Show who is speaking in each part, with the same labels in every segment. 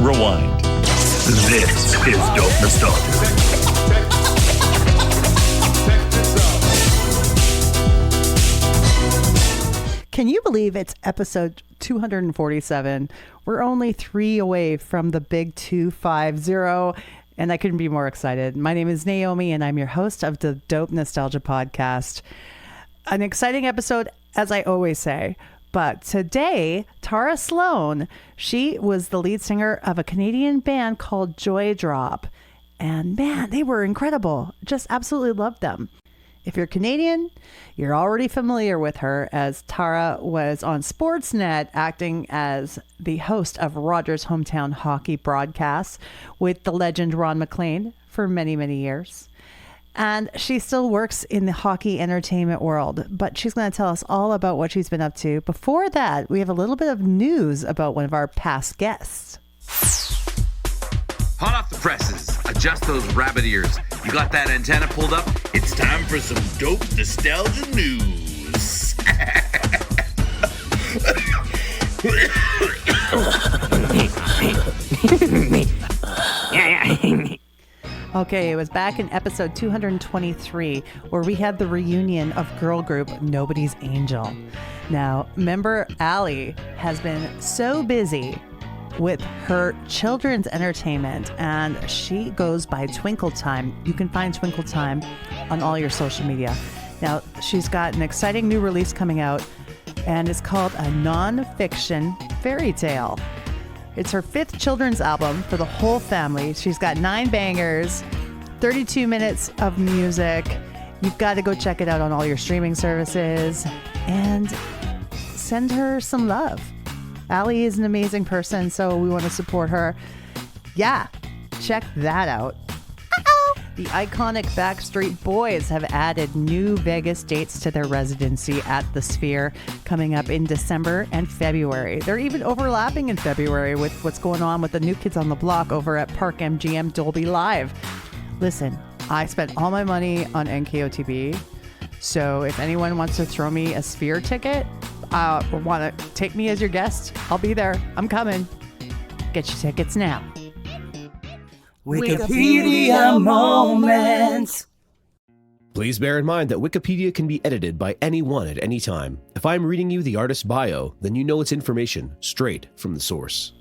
Speaker 1: rewind. This is Dope Nostalgia.
Speaker 2: Can you believe it's episode 247? We're only 3 away from the big 250, and I couldn't be more excited. My name is Naomi, and I'm your host of the Dope Nostalgia podcast. An exciting episode, as I always say. But today, Tara Slone, she was the lead singer of a Canadian band called Joydrop. And man, they were incredible. Just absolutely loved them. If you're Canadian, you're already familiar with her, as Tara was on Sportsnet acting as the host of Rogers' hometown hockey broadcasts with the legend Ron MacLean for many, many years. And she still works in the hockey entertainment world, but she's going to tell us all about what she's been up to. Before that, we have a little bit of news about one of our past guests.
Speaker 3: Hot off the presses. Adjust those rabbit ears. You got that antenna pulled up? It's time for some dope nostalgia news.
Speaker 2: Okay, it was back in episode 223 where we had the reunion of girl group Nobody's Angel. Now, member Allie has been so busy with her children's entertainment, and she goes by Twinkle Time. You can find Twinkle Time on all your social media. Now, she's got an exciting new release coming out, and it's called a non-fiction fairy tale. It's her 5th children's album for the whole family. She's got 9 bangers, 32 minutes of music. You've got to go check it out on all your streaming services and send her some love. Allie is an amazing person, so we want to support her. Yeah, check that out. The iconic Backstreet Boys have added new Vegas dates to their residency at the Sphere coming up in December and February. They're even overlapping in February with what's going on with the New Kids on the Block over at Park MGM Dolby Live. Listen, I spent all my money on NKOTB, so if anyone wants to throw me a Sphere ticket, or want to take me as your guest, I'll be there. I'm coming. Get your tickets now.
Speaker 4: Wikipedia moments.
Speaker 5: Please bear in mind that Wikipedia can be edited by anyone at any time. If I'm reading you the artist's bio, then you know it's information straight from the source.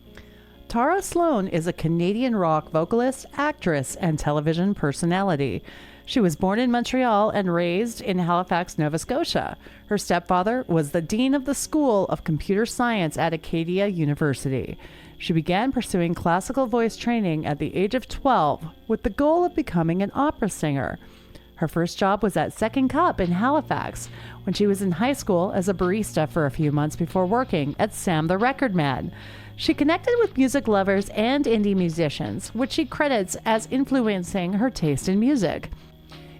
Speaker 2: Tara Slone is a Canadian rock vocalist, actress, and television personality. She was born in Montreal and raised in Halifax, Nova Scotia. Her stepfather was the dean of the School of Computer Science at Acadia University. She began pursuing classical voice training at the age of 12 with the goal of becoming an opera singer. Her first job was at Second Cup in Halifax when she was in high school as a barista for a few months before working at Sam the Record Man. She connected with music lovers and indie musicians, which she credits as influencing her taste in music.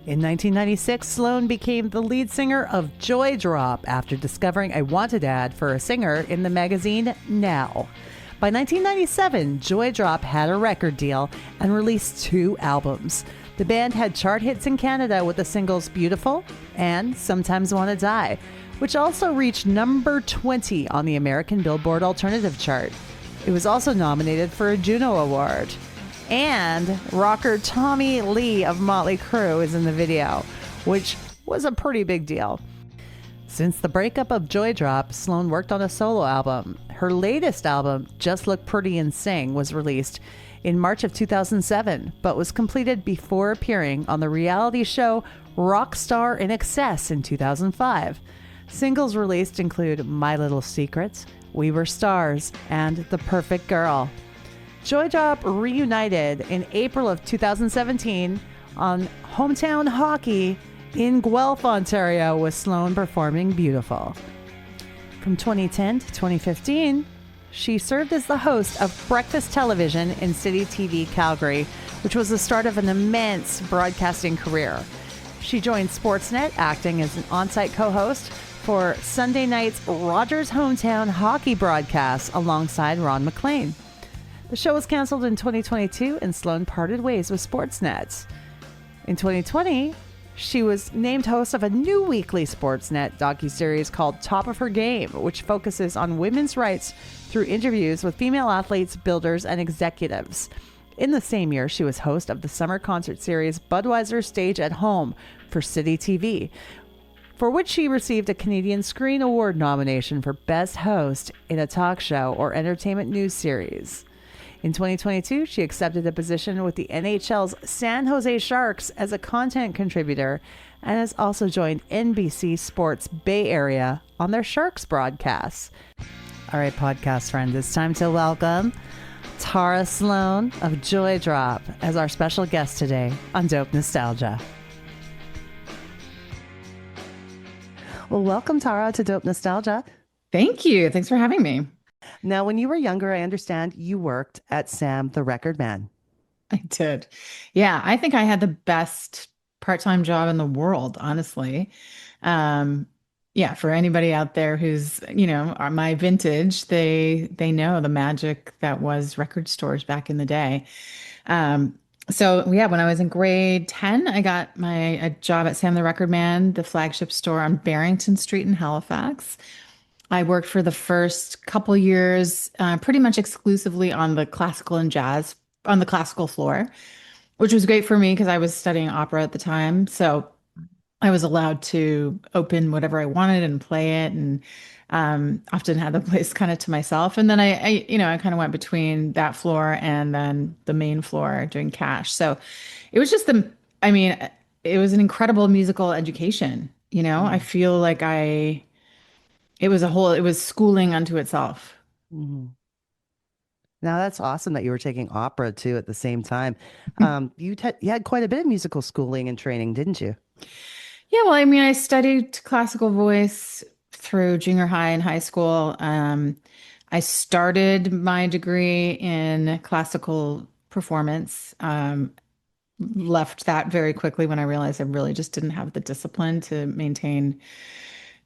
Speaker 2: In 1996, Slone became the lead singer of Joydrop after discovering a wanted ad for a singer in the magazine Now. By 1997, Joydrop had a record deal and released 2 albums. The band had chart hits in Canada with the singles Beautiful and Sometimes Wanna Die, which also reached number 20 on the American Billboard Alternative chart. It was also nominated for a Juno Award. And rocker Tommy Lee of Motley Crue is in the video, which was a pretty big deal. Since the breakup of Joydrop, Slone worked on a solo album. Her latest album, Just Look Pretty and Sing, was released in March of 2007, but was completed before appearing on the reality show Rockstar INXS in 2005. Singles released include My Little Secrets, We Were Stars, and The Perfect Girl. Joydrop reunited in April of 2017 on Hometown Hockey in Guelph, Ontario, with Slone performing Beautiful. From 2010 to 2015, she served as the host of Breakfast Television in City TV Calgary, which was the start of an immense broadcasting career. She joined Sportsnet, acting as an on-site co-host for Sunday night's Rogers' hometown hockey broadcasts alongside Ron MacLean. The show was canceled in 2022 and Slone parted ways with Sportsnet. In 2020, She was named host of a new weekly Sportsnet docuseries called Top of Her Game, which focuses on women's rights through interviews with female athletes, builders, and executives. In the same year, she was host of the summer concert series Budweiser Stage at Home for City TV, for which she received a Canadian Screen Award nomination for Best Host in a Talk Show or Entertainment News Series. In 2022, she accepted a position with the NHL's San Jose Sharks as a content contributor and has also joined NBC Sports Bay Area on their Sharks broadcasts. All right, podcast friends, it's time to welcome Tara Slone of Joydrop as our special guest today on Dope Nostalgia. Well, welcome, Tara, to Dope Nostalgia.
Speaker 6: Thank you. Thanks for having me.
Speaker 2: Now, when you were younger, I understand you worked at Sam the Record Man.
Speaker 6: I did. Yeah, I think I had the best part-time job in the world, honestly. Yeah, for anybody out there who's, are my vintage, they know the magic that was record stores back in the day. So yeah, when I was in grade 10, I got a job at Sam the Record Man, the flagship store on Barrington Street in Halifax. I worked for the first couple years pretty much exclusively on the classical and jazz, on the classical floor, which was great for me because I was studying opera at the time. So I was allowed to open whatever I wanted and play it, and often had the place kind of to myself. And then I kind of went between that floor and then the main floor doing cash. So it was just it was an incredible musical education. I feel like it was schooling unto itself.
Speaker 2: Mm-hmm. Now, that's awesome that you were taking opera too at the same time. You had quite a bit of musical schooling and training, didn't you?
Speaker 6: Yeah, well, I studied classical voice through junior high and high school. I started my degree in classical performance. Left that very quickly when I realized I really just didn't have the discipline to maintain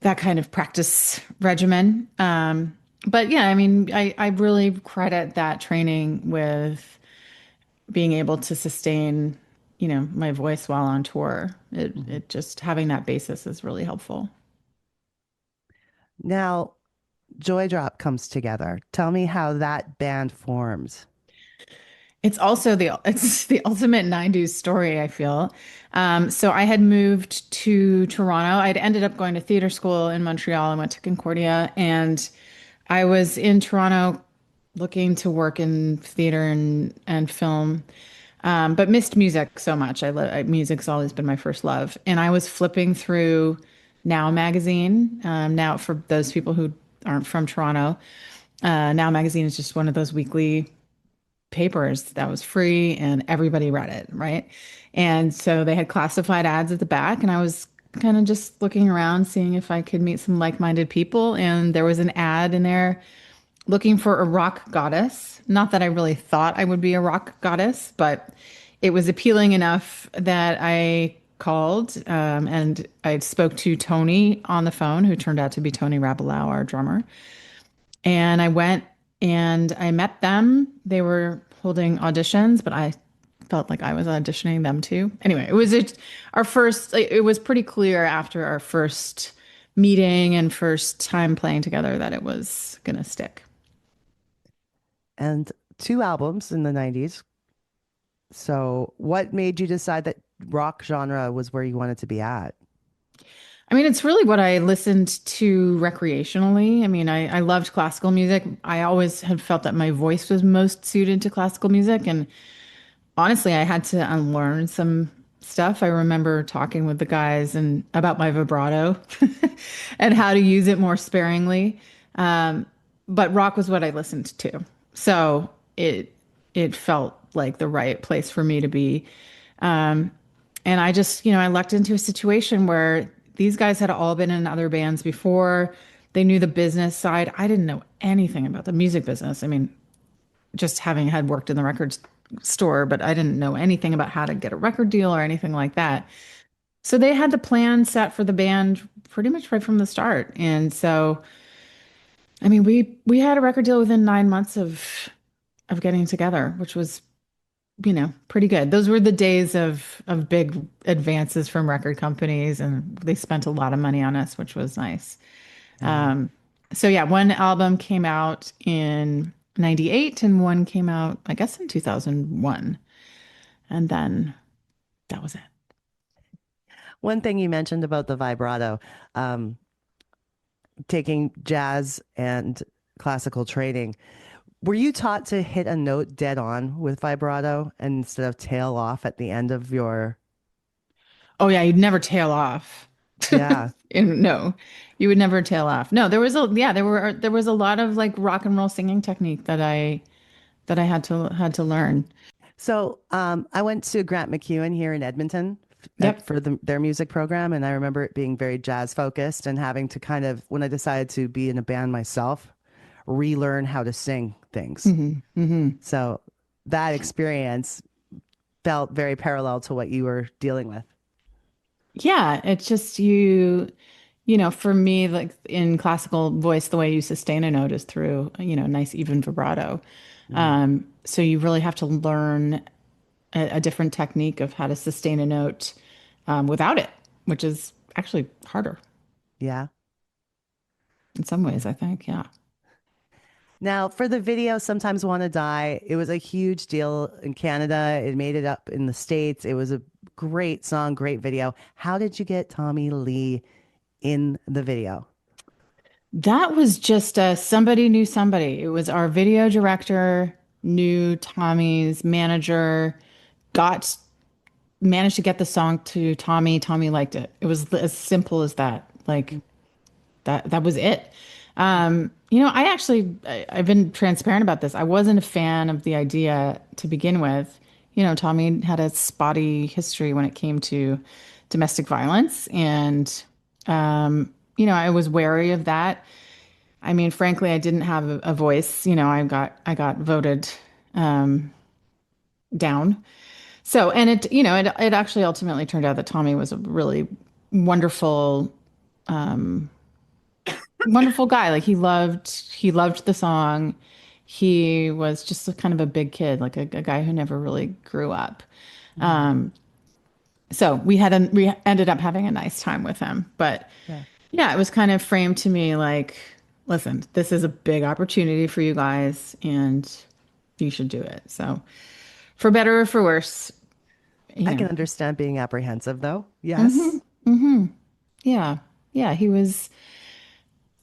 Speaker 6: that kind of practice regimen. But yeah, I really credit that training with being able to sustain, my voice while on tour. It just having that basis is really helpful.
Speaker 2: Now, Joydrop comes together. Tell me how that band forms.
Speaker 6: It's also the ultimate 90s story, I feel. So I had moved to Toronto. I'd ended up going to theater school in Montreal and went to Concordia. And I was in Toronto looking to work in theater and film, but missed music so much. Music's always been my first love. And I was flipping through Now magazine. Now, for those people who aren't from Toronto, Now magazine is just one of those weekly papers that was free and everybody read it, right? And so they had classified ads at the back, and I was kind of just looking around, seeing if I could meet some like-minded people. And there was an ad in there looking for a rock goddess. Not that I really thought I would be a rock goddess, but it was appealing enough that I called, and I spoke to Tony on the phone, who turned out to be Tony Rabelau, our drummer. And I went and I met them. They were holding auditions, but I felt like I was auditioning them too. Anyway, it was pretty clear after our first meeting and first time playing together that it was going to stick.
Speaker 2: And 2 albums in the 90s. So what made you decide that rock genre was where you wanted to be at?
Speaker 6: It's really what I listened to recreationally. I loved classical music. I always had felt that my voice was most suited to classical music. And honestly, I had to unlearn some stuff. I remember talking with the guys about my vibrato and how to use it more sparingly. But rock was what I listened to. So it felt like the right place for me to be. And I just, I lucked into a situation where these guys had all been in other bands before. They knew the business side. I didn't know anything about the music business. Just having had worked in the record store, but I didn't know anything about how to get a record deal or anything like that. So they had the plan set for the band pretty much right from the start. And so, we had a record deal within 9 months of getting together, which was pretty good. Those were the days of big advances from record companies, and they spent a lot of money on us, which was nice.
Speaker 2: Yeah.
Speaker 6: So yeah, one album came out in 98 and one came out, I guess, in 2001. And then that was it.
Speaker 2: One thing you mentioned about the vibrato, um, taking jazz and classical training. Were you taught to hit a note dead on with vibrato instead of tail off at the end of your?
Speaker 6: Oh yeah, you'd never tail off.
Speaker 2: Yeah.
Speaker 6: No, you would never tail off. No, there was a lot of like rock and roll singing technique that I had to learn.
Speaker 2: So I went to Grant McEwen here in Edmonton
Speaker 6: Yep.
Speaker 2: for their music program, and I remember it being very jazz focused and having to kind of, when I decided to be in a band myself, relearn how to sing things. So that experience felt very parallel to what you were dealing with.
Speaker 6: Yeah, it's just for me, like in classical voice, the way you sustain a note is through, nice even vibrato. So you really have to learn a different technique of how to sustain a note without it, which is actually harder
Speaker 2: Yeah.
Speaker 6: in some ways, I think. Yeah.
Speaker 2: Now, for the video, Sometimes Want to Die, it was a huge deal in Canada. It made it up in the States. It was a great song, great video. How did you get Tommy Lee in the video?
Speaker 6: That was just somebody knew somebody. It was our video director knew Tommy's manager, got managed to get the song to Tommy. Tommy liked it. It was as simple as that. Like that was it. I've been transparent about this. I wasn't a fan of the idea to begin with. Tommy had a spotty history when it came to domestic violence, and I was wary of that. I mean, frankly, I didn't have a voice. I got voted down. So, and it actually ultimately turned out that Tommy was a really wonderful, wonderful guy. Like he loved the song. He was just kind of a big kid, like a guy who never really grew up. So we ended up having a nice time with him. But yeah, it was kind of framed to me like, listen, this is a big opportunity for you guys, and you should do it. So, for better or for worse,
Speaker 2: I can understand being apprehensive, though. Yes.
Speaker 6: yeah, yeah, he was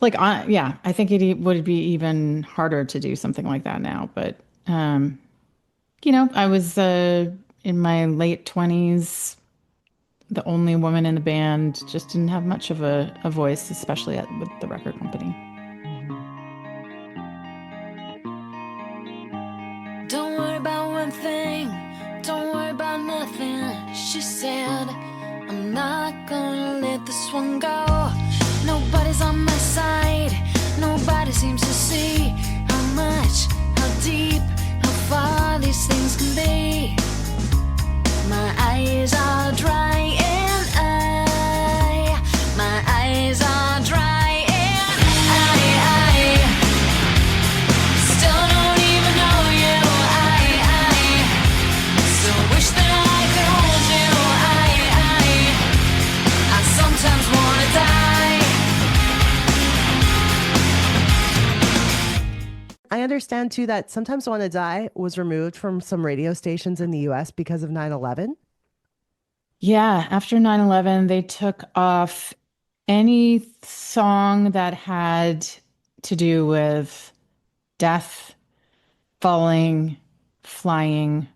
Speaker 6: like, yeah, I think it would be even harder to do something like that now. But, I was in my late 20s, the only woman in the band, just didn't have much of a voice, especially with the record company.
Speaker 4: Don't worry about one thing, don't worry about nothing, she said. I'm not gonna let this one go. Nobody's on my side, nobody seems to see how much, how deep, how far these things can be. My eyes are dry and my eyes are dry and I still don't even know you. I still wish that I could hold you. I sometimes wanna die.
Speaker 2: I understand, too, that Sometimes Want to Die was removed from some radio stations in the US because of 9/11.
Speaker 6: Yeah, after 9/11, they took off any song that had to do with death, falling, flying,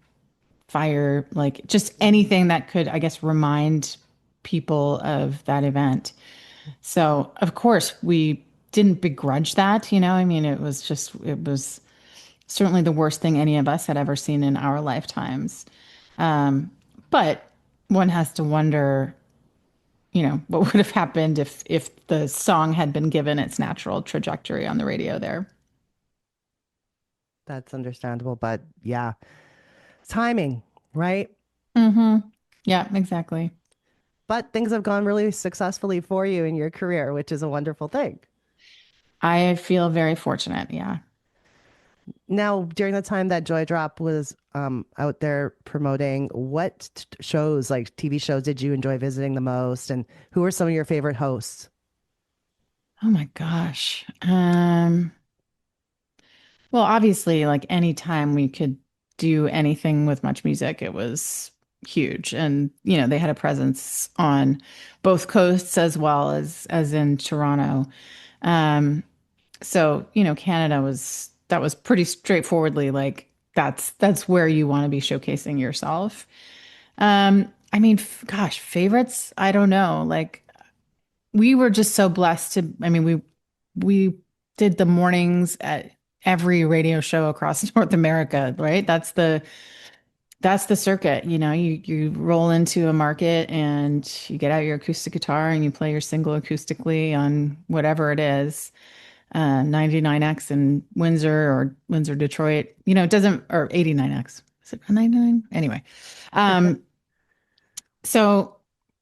Speaker 6: fire, like just anything that could, I guess, remind people of that event. So, of course, we didn't begrudge that, I mean, it was certainly the worst thing any of us had ever seen in our lifetimes. But one has to wonder, what would have happened if the song had been given its natural trajectory on the radio there.
Speaker 2: That's understandable, but yeah, timing, right?
Speaker 6: Yeah, exactly.
Speaker 2: But things have gone really successfully for you in your career, which is a wonderful thing.
Speaker 6: I feel very fortunate. Yeah.
Speaker 7: Now, during the time that Joydrop was out there promoting, what shows, like TV shows, did you enjoy visiting the most, and who are some of your favorite hosts?
Speaker 6: Oh my gosh. Well, obviously, like anytime we could do anything with much music, it was huge. And, they had a presence on both coasts as well as in Toronto. Um, so, Canada that was pretty straightforwardly like that's where you want to be showcasing yourself. I mean, gosh, favorites, I don't know. Like we were just so blessed we did the mornings at every radio show across North America, right? That's the circuit. You roll into a market and you get out your acoustic guitar and you play your single acoustically on whatever it is. 99X in Windsor or Windsor, Detroit. It doesn't, or 89X. Is it 99? Anyway. So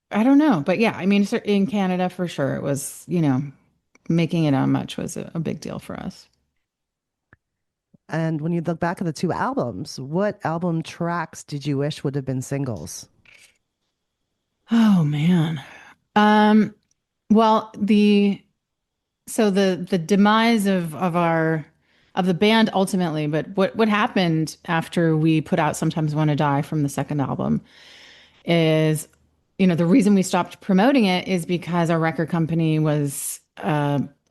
Speaker 6: I don't know, but yeah, I mean, in Canada for sure, it was, making it on much was a big deal for us.
Speaker 7: And when you look back at the two albums, what album tracks did you wish would have been singles?
Speaker 6: Oh man. Well, the demise of the band ultimately, but what happened after we put out Sometimes Wanna Die from the second album is, the reason we stopped promoting it is because our record company was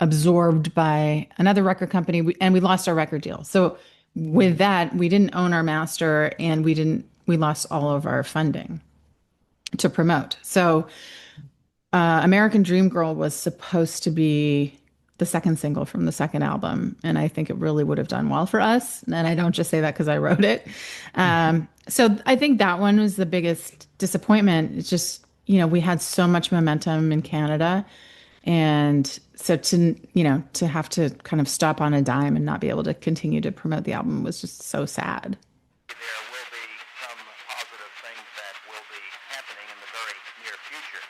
Speaker 6: absorbed by another record company, and we lost our record deal. So with that, we didn't own our master, and we lost all of our funding to promote. So American Dream Girl was supposed to be the second single from the second album, and I think it really would have done well for us. And I don't just say that because I wrote it. So I think that one was the biggest disappointment. It's just, we had so much momentum in Canada, and so to have to kind of stop on a dime and not be able to continue to promote the album was just so sad.
Speaker 8: There will be some positive things that will be happening in the very near future.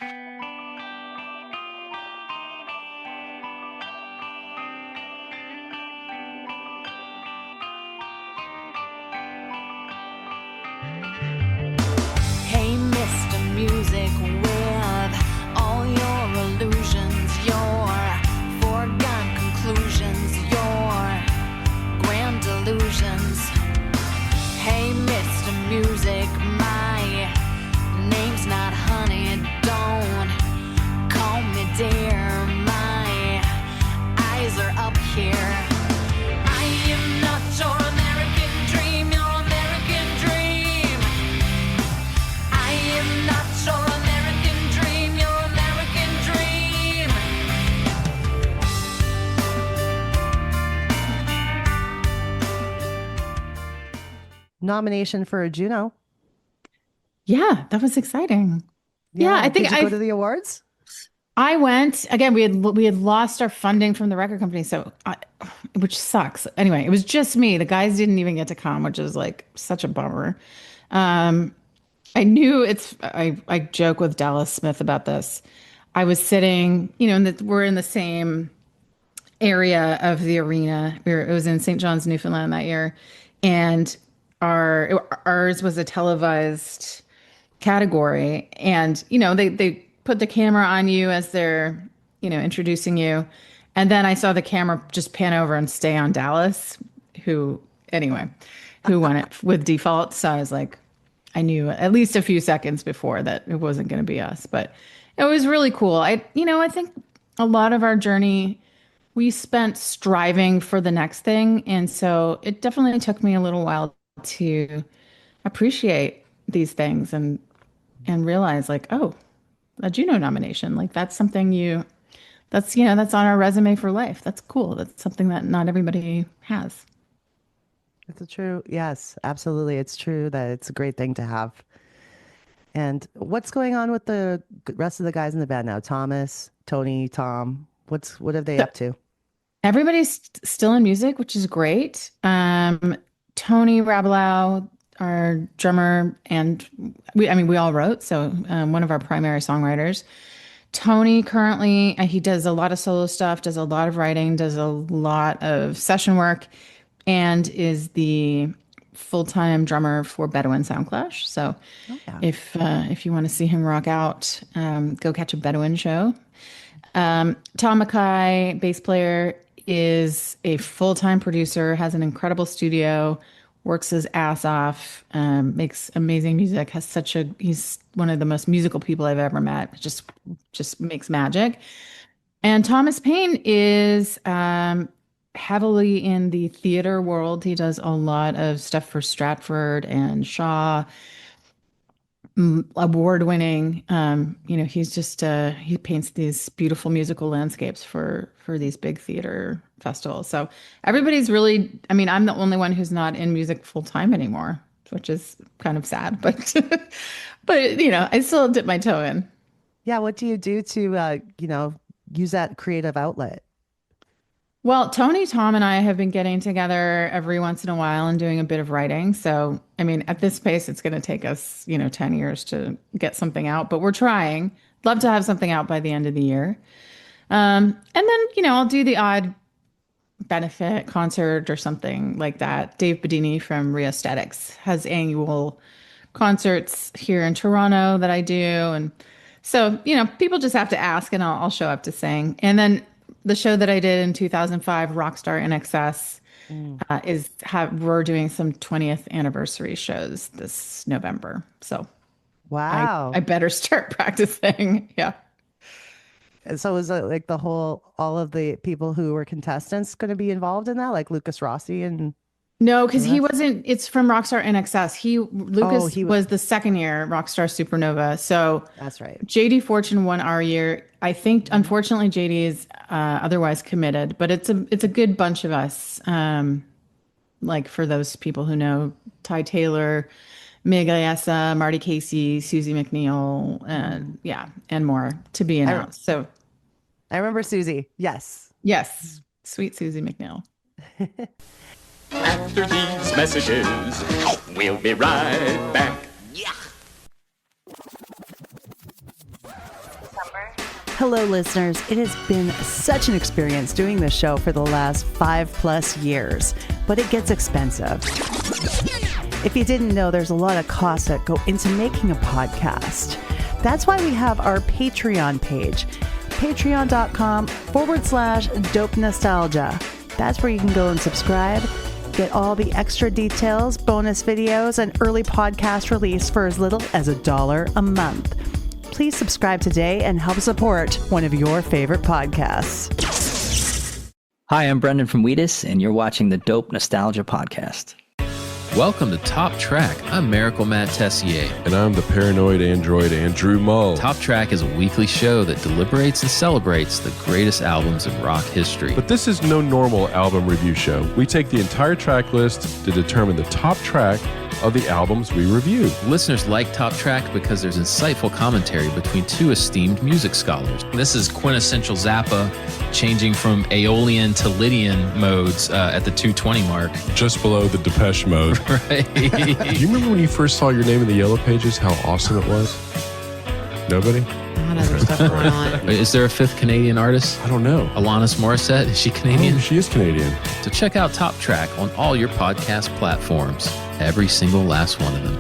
Speaker 4: Hey, Mr. Music, with all your illusions, your foregone conclusions, your grand delusions. Hey, Mr. Music, my name's not Honey, don't call me dear. My eyes are up here. I am not your American dream, your American dream. I am not your American dream, your American dream.
Speaker 7: Nomination for a Juno.
Speaker 6: Yeah, that was exciting. Yeah, I think
Speaker 7: did you go to the awards?
Speaker 6: I went again. We had lost our funding from the record company, which sucks. Anyway, it was just me. The guys didn't even get to come, which is like such a bummer. I knew I joke with Dallas Smith about this. I was sitting, we're in the same area of the arena. It was in St. John's, Newfoundland that year, and ours was a televised category, and they put the camera on you as they're introducing you, and then I saw the camera just pan over and stay on Dallas, who won it with default. So I was like, I knew at least a few seconds before that it wasn't going to be us, but it was really cool. I think a lot of our journey we spent striving for the next thing, and so it definitely took me a little while to appreciate these things and realize like, oh, a Juno nomination, like that's something that's on our resume for life. That's cool. That's something that not everybody has.
Speaker 7: Yes, absolutely. It's true that it's a great thing to have. And what's going on with the rest of the guys in the band now? Thomas, Tony, Tom, what are they up to?
Speaker 6: Everybody's still in music, which is great. Tony Rabelau, our drummer, and we all wrote. So one of our primary songwriters. Tony currently, he does a lot of solo stuff, does a lot of writing, does a lot of session work. and is the full-time drummer for Bedouin Soundclash. So if you want to see him rock out, go catch a Bedouin show. Tom Mackay, bass player, is a full-time producer, has an incredible studio, works his ass off, makes amazing music, he's one of the most musical people I've ever met. Just makes magic. And Thomas Paine is heavily in the theater world. He does a lot of stuff for Stratford and Shaw, award-winning. He's just he paints these beautiful musical landscapes for these big theater festivals. So everybody's really, I'm the only one who's not in music full-time anymore, which is kind of sad, but I still dip my toe in.
Speaker 7: Yeah, what do you do to use that creative outlet?
Speaker 6: Well, Tony, Tom, and I have been getting together every once in a while and doing a bit of writing. So, at this pace, it's going to take us, 10 years to get something out, but we're trying. Love to have something out by the end of the year. And then, I'll do the odd benefit concert or something like that. Dave Bedini from Rheostatics has annual concerts here in Toronto that I do. And so, people just have to ask and I'll show up to sing. And then the show that I did in 2005, Rockstar INXS, we're doing some 20th anniversary shows this November. So
Speaker 7: wow,
Speaker 6: I better start practicing. Yeah.
Speaker 7: And so is it like all of the people who were contestants going to be involved in that, like Lucas Rossi and?
Speaker 6: No, because he wasn't. It's from Rockstar INXS. Lucas was the second year Rockstar Supernova. So
Speaker 7: that's right.
Speaker 6: JD Fortune won our year. I think, unfortunately, JD is otherwise committed, but it's a good bunch of us. Like for those people who know, Ty Taylor, Meg Ayesa, Marty Casey, Susie McNeil, and more to be announced. So
Speaker 7: I remember Susie. Yes,
Speaker 6: sweet Susie McNeil.
Speaker 9: After these messages, we'll be right back.
Speaker 2: Hello, listeners. It has been such an experience doing this show for the last 5+ years, but it gets expensive. If you didn't know, there's a lot of costs that go into making a podcast. That's why we have our Patreon page, patreon.com/dope nostalgia. That's where you can go and subscribe, get all the extra details, bonus videos, and early podcast release for as little as $1 a month. Please subscribe today and help support one of your favorite podcasts.
Speaker 10: Hi, I'm Brendan from Wheatus, and you're watching the Dope Nostalgia Podcast.
Speaker 11: Welcome to Top Track. I'm Miracle Matt Tessier.
Speaker 12: And I'm the paranoid android Andrew Mull.
Speaker 11: Top Track is a weekly show that deliberates and celebrates the greatest albums in rock history.
Speaker 12: But this is no normal album review show. We take the entire track list to determine the top track of the albums we review.
Speaker 11: Listeners like Top Track because there's insightful commentary between two esteemed music scholars. This is quintessential Zappa, changing from Aeolian to Lydian modes at the 220 mark.
Speaker 12: Just below the Depeche Mode.
Speaker 11: Right.
Speaker 12: Do you remember when you first saw your name in the Yellow Pages, how awesome it was? Nobody?
Speaker 6: Other stuff going on.
Speaker 11: Is there a fifth Canadian artist?
Speaker 12: I don't know.
Speaker 11: Alanis Morissette, is she Canadian?
Speaker 12: Oh, she is Canadian.
Speaker 11: So check out Top Track on all your podcast platforms. Every single last one of them.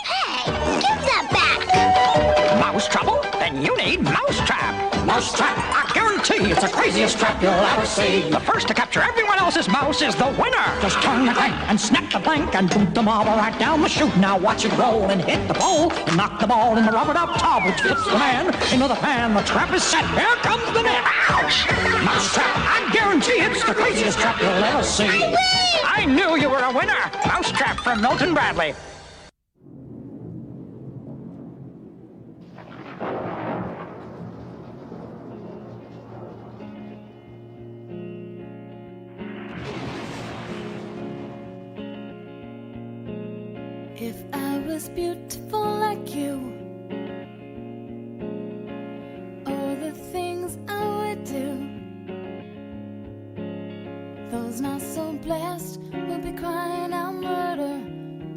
Speaker 13: Hey, give that back! Mouse trouble? Then you need Mousetrap. Mousetrap, I guarantee it's the craziest trap you'll ever see. The first to capture everyone else's mouse is the winner. Just turn the crank and snap the blank and boot the marble right down the chute. Now watch it roll and hit the pole and knock the ball in the rubbered up tub, which fits the man into the pan. The trap is set. Here comes the net. Ouch! Mousetrap, I guarantee it's the craziest trap you'll ever see. I knew you were a winner. Mousetrap from Milton Bradley.
Speaker 4: If I was beautiful like you, all the things I would do, those not so blessed would be crying out murder,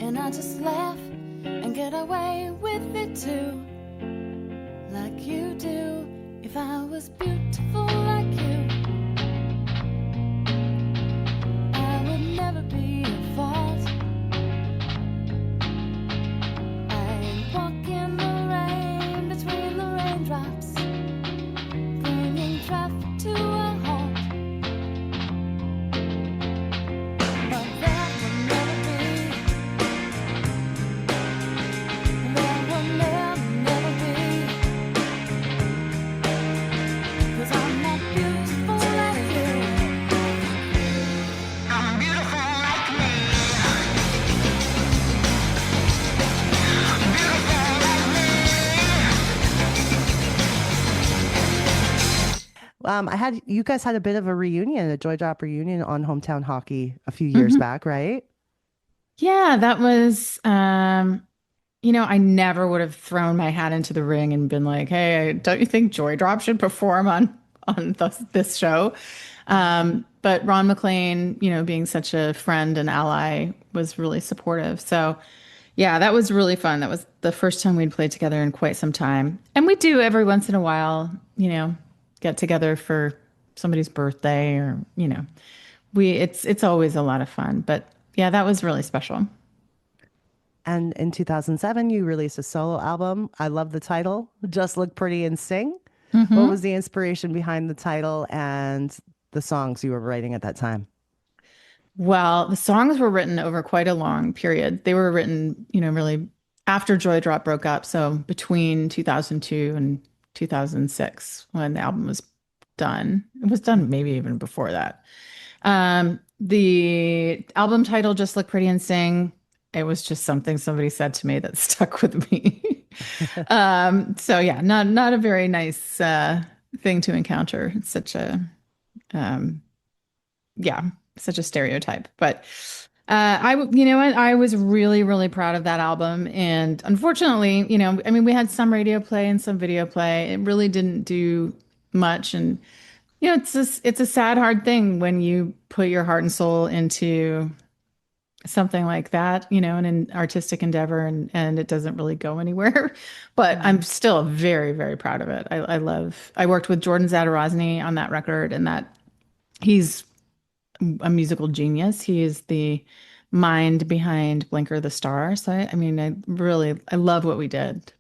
Speaker 4: and I just laugh and get away with it too, like you do. If If I was beautiful like you, I would never be a fault. I walk in the rain between the raindrops, bringing traffic to a halt. But that will never be. That will never be. 'Cause I'm not beautiful like you. I'm beautiful like me. Beautiful like
Speaker 7: you guys had a bit of a reunion, a Joydrop reunion on Hometown Hockey a few years back, right?
Speaker 6: Yeah, that was, I never would have thrown my hat into the ring and been like, "Hey, don't you think Joydrop should perform on this show?" But Ron McLean, being such a friend and ally, was really supportive. So, yeah, that was really fun. That was the first time we'd played together in quite some time, and we do every once in a while, get together for somebody's birthday or, it's always a lot of fun. But yeah, that was really special.
Speaker 7: And in 2007, you released a solo album. I love the title, Just Look Pretty and Sing. What was the inspiration behind the title and the songs you were writing at that time?
Speaker 6: Well, the songs were written over quite a long period. They were written, really after Joydrop broke up. So between 2002 and 2006, when the album was done. It was done maybe even before that. The album title, Just Look Pretty and Sing, it was just something somebody said to me that stuck with me. So yeah, not a very nice thing to encounter. It's such a such a stereotype. But I was really, really proud of that album. And unfortunately, we had some radio play and some video play. It really didn't do much. And, it's a sad, hard thing when you put your heart and soul into something like that, in an artistic endeavor and it doesn't really go anywhere. But I'm still very, very proud of it. I worked with Jordan Zadarozny on that record, and he's a musical genius. He is the mind behind Blinker the Star. So I love what we did.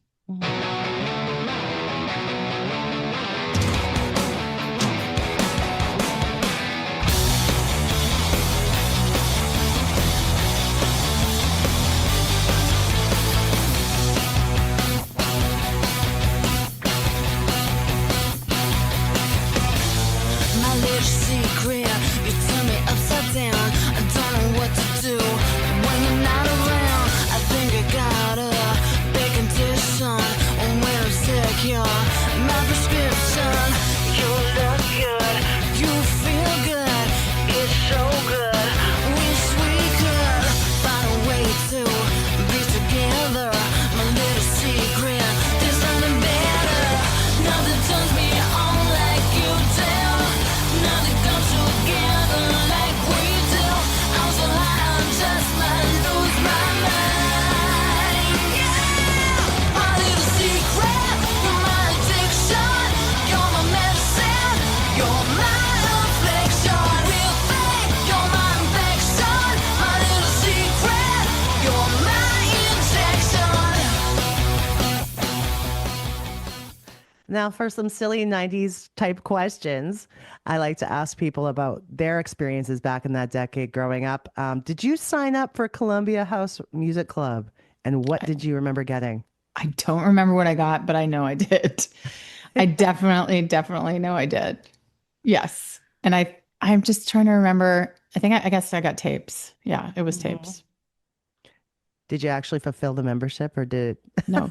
Speaker 7: Now, for some silly 90s type questions, I like to ask people about their experiences back in that decade growing up. Did you sign up for Columbia House Music Club? And what did you remember getting?
Speaker 6: I don't remember what I got, but I know I did. I definitely know I did. Yes. And I'm just trying to remember. I guess I got tapes. Yeah, it was tapes.
Speaker 7: Did you actually fulfill the membership or did
Speaker 6: No,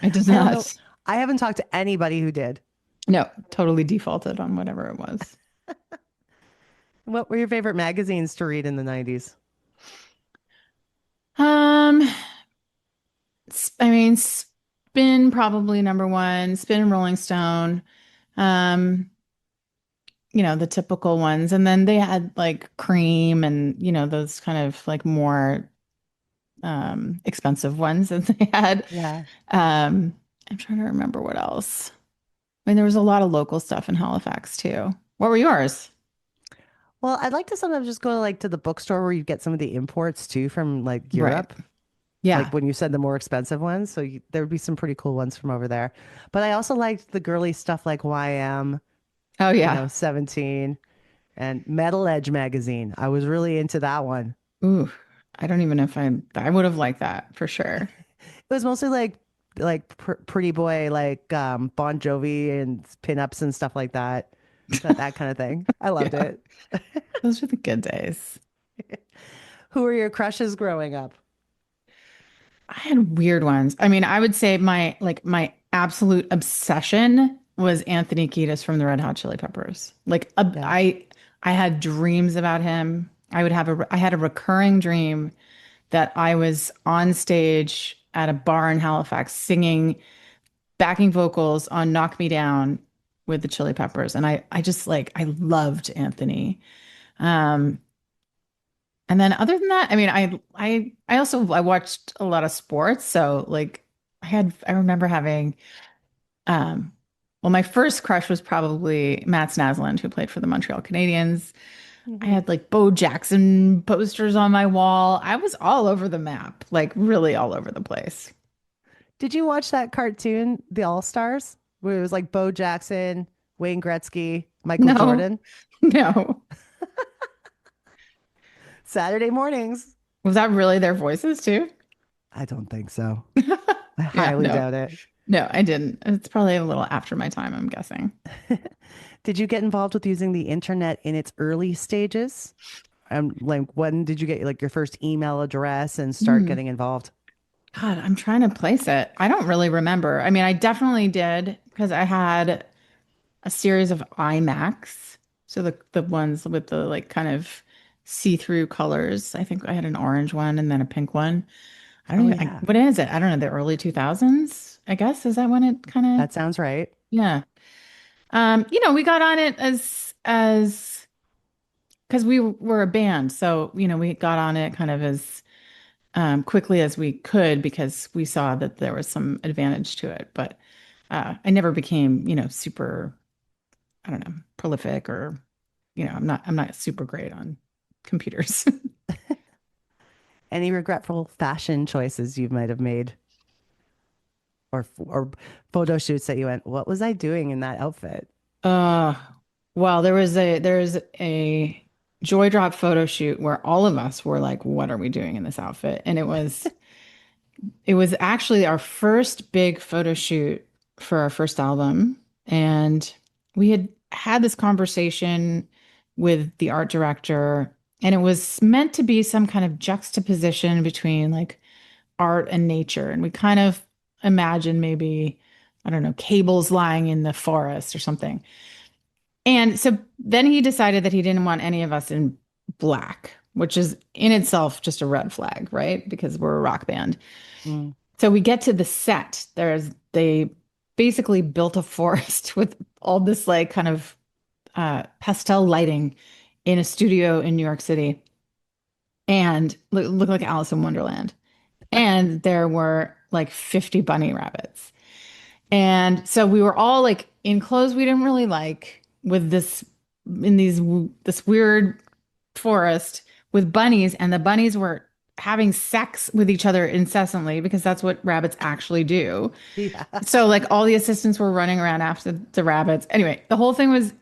Speaker 6: I did not.
Speaker 7: I haven't talked to anybody who did.
Speaker 6: No, totally defaulted on whatever it was.
Speaker 7: What were your favorite magazines to read in the 90s?
Speaker 6: Spin probably number one, Spin and Rolling Stone. The typical ones. And then they had like Cream and, those kind of like more expensive ones that they had.
Speaker 7: Yeah.
Speaker 6: I'm trying to remember what else. mean, there was a lot of local stuff in Halifax too. What were yours?
Speaker 7: Well, I'd like to sometimes just go to the bookstore where you get some of the imports too from like Europe.
Speaker 6: Right. Yeah.
Speaker 7: Like when you said the more expensive ones. So there would be some pretty cool ones from over there. But I also liked the girly stuff like YM,
Speaker 6: Oh yeah.
Speaker 7: 17 and Metal Edge magazine. I was really into that one.
Speaker 6: Ooh, I don't even know if I would have liked that for sure.
Speaker 7: It was mostly pretty boy, Bon Jovi and pinups and stuff like that. That kind of thing. I loved it.
Speaker 6: Those were the good days.
Speaker 7: Who were your crushes growing up?
Speaker 6: I had weird ones. I mean, I would say my absolute obsession was Anthony Kiedis from the Red Hot Chili Peppers. I had dreams about him. I had a recurring dream that I was on stage at a bar in Halifax singing backing vocals on Knock Me Down with the Chili Peppers. And I just I loved Anthony. And then other than that, I mean, I watched a lot of sports. So I remember having, my first crush was probably Matt Snaslund, who played for the Montreal Canadiens. I had Bo Jackson posters on my wall. I was all over the map, really all over the place.
Speaker 7: Did you watch that cartoon, The All-Stars, where it was Bo Jackson, Wayne Gretzky, Michael Jordan?
Speaker 6: No.
Speaker 7: Saturday mornings.
Speaker 6: Was that really their voices too?
Speaker 7: I don't think so. I highly doubt it.
Speaker 6: No, I didn't. It's probably a little after my time, I'm guessing.
Speaker 7: Did you get involved with using the internet in its early stages? When did you get your first email address and start getting involved?
Speaker 6: God, I'm trying to place it. I don't really remember. I mean, I definitely did because I had a series of iMacs. So the ones with the kind of see-through colors. I think I had an orange one and then a pink one. I don't know. What is it? I don't know. The early 2000s, I guess. Is that when it kind of...
Speaker 7: That sounds right.
Speaker 6: Yeah. We got on it as because we were a band. So, we got on it kind of as quickly as we could because we saw that there was some advantage to it. But I never became, super, I don't know, prolific or, I'm not super great on computers.
Speaker 7: Any regretful fashion choices you might have made? Or photo shoots that you went, what was I doing in that outfit?
Speaker 6: Well, there's a Joydrop photo shoot where all of us were like, what are we doing in this outfit? And it was actually our first big photo shoot for our first album. And we had this conversation with the art director, and it was meant to be some kind of juxtaposition between art and nature. And we kind of imagined maybe, I don't know, cables lying in the forest or something. And so then he decided that he didn't want any of us in black, which is in itself just a red flag, right? Because we're a rock band. Mm. So we get to the set. They basically built a forest with all this kind of pastel lighting in a studio in New York City, and looked like Alice in Wonderland. And there were 50 bunny rabbits. And so we were all in clothes we didn't really like, with this weird forest with bunnies, and the bunnies were having sex with each other incessantly because that's what rabbits actually do. Yeah. So all the assistants were running around after the rabbits. Anyway, the whole thing was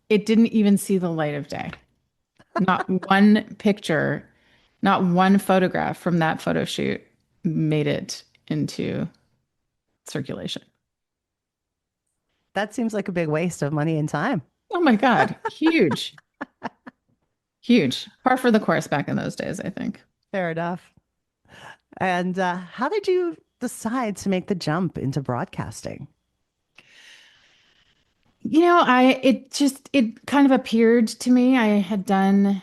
Speaker 6: it didn't even see the light of day. Not one picture, not one photograph from that photo shoot made it into circulation.
Speaker 7: That seems like a big waste of money and time.
Speaker 6: Oh my God. Huge. Huge. Par for the course back in those days, I think.
Speaker 7: Fair enough. And how did you decide to make the jump into broadcasting?
Speaker 6: It kind of appeared to me. I had done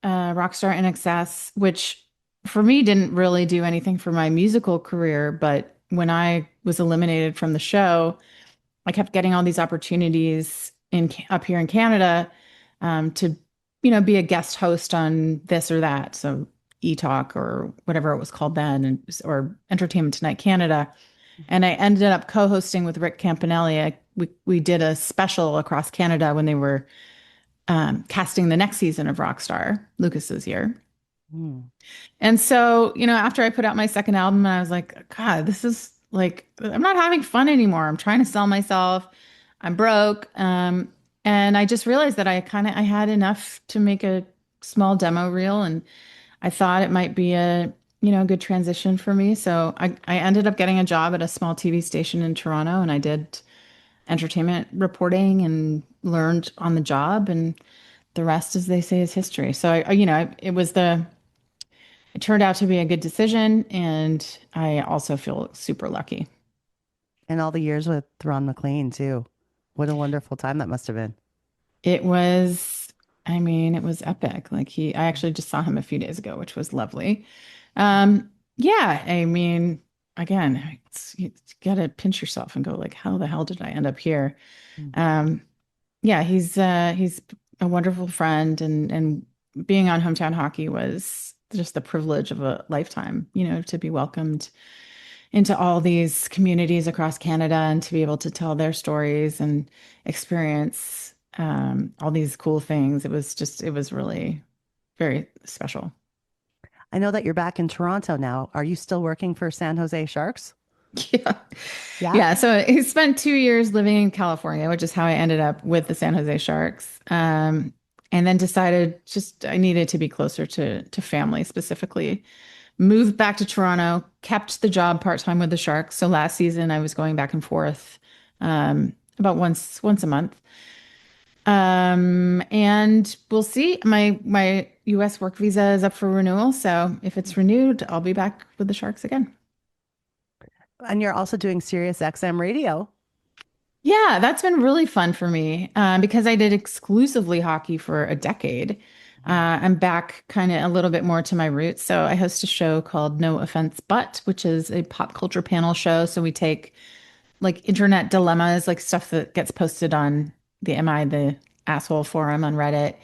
Speaker 6: Rockstar INXS, which for me didn't really do anything for my musical career. But when I was eliminated from the show, I kept getting all these opportunities up here in Canada to, be a guest host on this or that. So E-Talk or whatever it was called then, or Entertainment Tonight Canada. And I ended up co-hosting with Rick Campanelli. We did a special across Canada when they were casting the next season of Rockstar, Lucas's year. And so, after I put out my second album, I was like, God, this is like, I'm not having fun anymore. I'm trying to sell myself. I'm broke. And I just realized that I had enough to make a small demo reel. And I thought it might be a good transition for me. So I ended up getting a job at a small TV station in Toronto, and I did entertainment reporting and learned on the job, and the rest, as they say, is history. So it turned out to be a good decision, and I also feel super lucky.
Speaker 7: And all the years with Ron McLean too. What a wonderful time that must have been.
Speaker 6: It was epic. I actually just saw him a few days ago, which was lovely. Yeah, again, you gotta pinch yourself and go like, how the hell did I end up here? Yeah, he's a wonderful friend, and being on Hometown Hockey was just the privilege of a lifetime, to be welcomed into all these communities across Canada and to be able to tell their stories and experience all these cool things. It was really very special.
Speaker 7: I know that you're back in Toronto now. Are you still working for San Jose Sharks?
Speaker 6: Yeah. So he spent 2 years living in California, which is how I ended up with the San Jose Sharks. And then decided I needed to be closer to family specifically. Moved back to Toronto, kept the job part-time with the Sharks. So last season I was going back and forth about once a month. And we'll see. My US work visa is up for renewal. So if it's renewed, I'll be back with the Sharks again.
Speaker 7: And you're also doing Sirius XM radio.
Speaker 6: Yeah, that's been really fun for me because I did exclusively hockey for a decade. I'm back kind of a little bit more to my roots. So I host a show called No Offense But, which is a pop culture panel show. So we take like internet dilemmas, like stuff that gets posted on the Am I the Asshole forum on Reddit,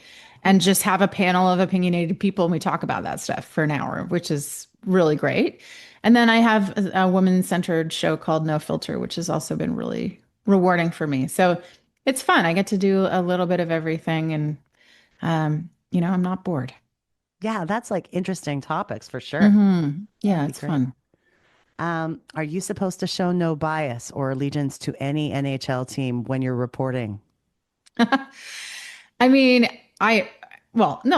Speaker 6: and just have a panel of opinionated people and we talk about that stuff for an hour, which is really great. And then I have a woman-centered show called No Filter, which has also been really rewarding for me. So it's fun. I get to do a little bit of everything, and I'm not bored.
Speaker 7: Yeah, that's like interesting topics for sure.
Speaker 6: Yeah, it's fun.
Speaker 7: Are you supposed to show no bias or allegiance to any NHL team when you're reporting?
Speaker 6: No,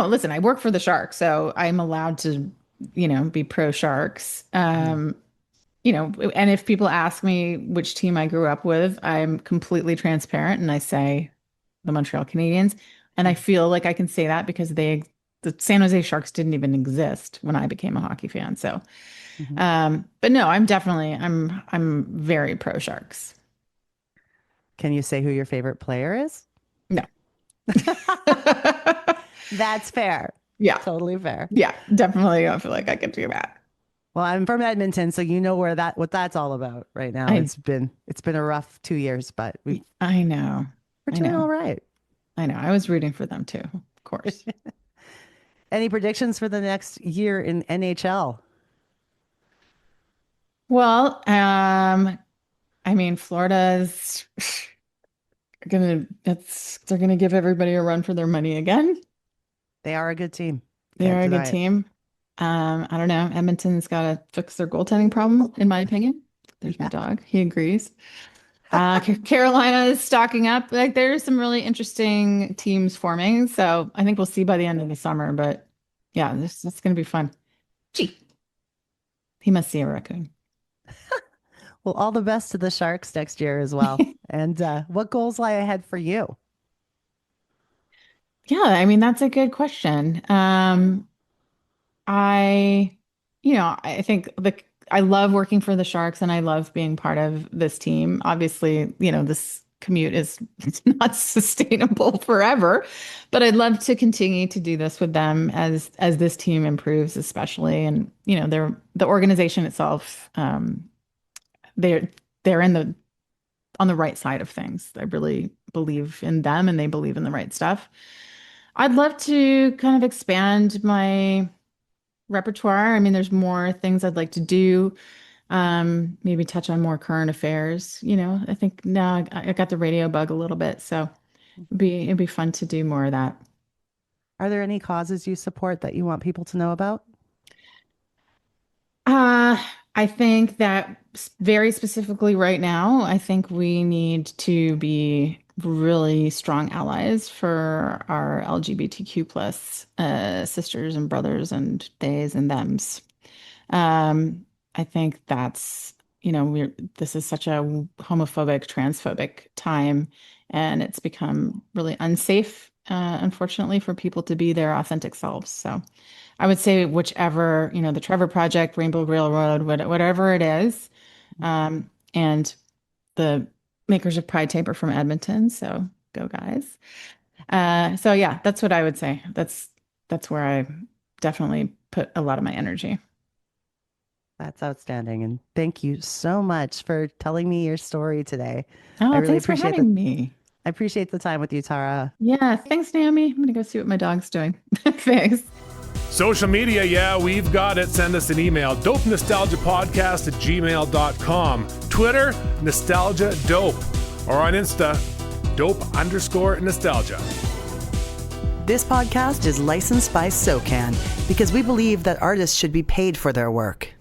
Speaker 6: listen, I work for the Sharks, so I'm allowed to, be pro Sharks. And if people ask me which team I grew up with, I'm completely transparent and I say the Montreal Canadiens. And I feel like I can say that because the San Jose Sharks didn't even exist when I became a hockey fan. So, but no, I'm very pro Sharks.
Speaker 7: Can you say who your favorite player is?
Speaker 6: No.
Speaker 7: That's fair.
Speaker 6: Yeah.
Speaker 7: Totally fair.
Speaker 6: Yeah, definitely. I feel like I can do that.
Speaker 7: Well, I'm from Edmonton, so you know what that's all about right now. It's been a rough 2 years, but
Speaker 6: I know.
Speaker 7: We're doing all right.
Speaker 6: I know. I was rooting for them too, of course.
Speaker 7: Any predictions for the next year in NHL?
Speaker 6: Well, Florida's they're gonna give everybody a run for their money again.
Speaker 7: They are a good team.
Speaker 6: They are a good team. I don't know. Edmonton's got to fix their goaltending problem, in my opinion. There's my dog. He agrees. Carolina is stocking up. Like, there's some really interesting teams forming. So I think we'll see by the end of the summer. But yeah, it's going to be fun. Gee, he must see a raccoon.
Speaker 7: Well, all the best to the Sharks next year as well. And what goals lie ahead for you?
Speaker 6: Yeah, that's a good question. I think I love working for the Sharks and I love being part of this team. Obviously, this commute is not sustainable forever, but I'd love to continue to do this with them as this team improves, especially. And, the organization itself, they're on the right side of things. I really believe in them and they believe in the right stuff. I'd love to kind of expand my repertoire. There's more things I'd like to do. Maybe touch on more current affairs. I think now I got the radio bug a little bit, so it'd be fun to do more of that.
Speaker 7: Are there any causes you support that you want people to know about?
Speaker 6: I think that very specifically right now, I think we need to be really strong allies for our LGBTQ plus sisters and brothers and theys and thems. I think that's, this is such a homophobic, transphobic time, and it's become really unsafe, unfortunately, for people to be their authentic selves. So I would say whichever, the Trevor Project, Rainbow Railroad, whatever it is, and the makers of Pride Taper from Edmonton. So go guys. So yeah, that's what I would say. That's where I definitely put a lot of my energy.
Speaker 7: That's outstanding. And thank you so much for telling me your story today.
Speaker 6: Oh,
Speaker 7: I really
Speaker 6: thanks
Speaker 7: appreciate
Speaker 6: for having me.
Speaker 7: I appreciate the time with you, Tara.
Speaker 6: Yeah, thanks, Naomi. I'm going to go see what my dog's doing. Thanks.
Speaker 14: Social media, yeah, we've got it. Send us an email, dopenostalgiapodcast@gmail.com. Twitter, Nostalgia Dope. Or on Insta, dope_nostalgia.
Speaker 15: This podcast is licensed by SOCAN because we believe that artists should be paid for their work.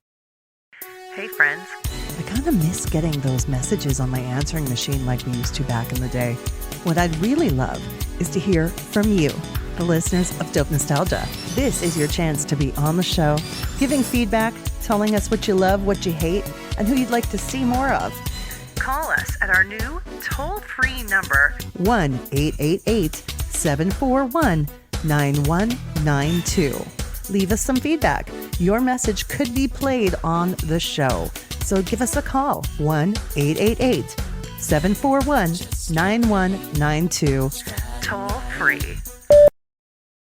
Speaker 16: Hey, friends.
Speaker 15: I kind of miss getting those messages on my answering machine like we used to back in the day. What I'd really love is to hear from you, the listeners of Dope Nostalgia. This is your chance to be on the show, giving feedback, telling us what you love, what you hate, and who you'd like to see more of.
Speaker 16: Call us at our new toll-free number,
Speaker 15: 1-888-741-9192. Leave us some feedback. Your message could be played on the show. So give us a call, 1-888-741-9192.
Speaker 16: toll-free.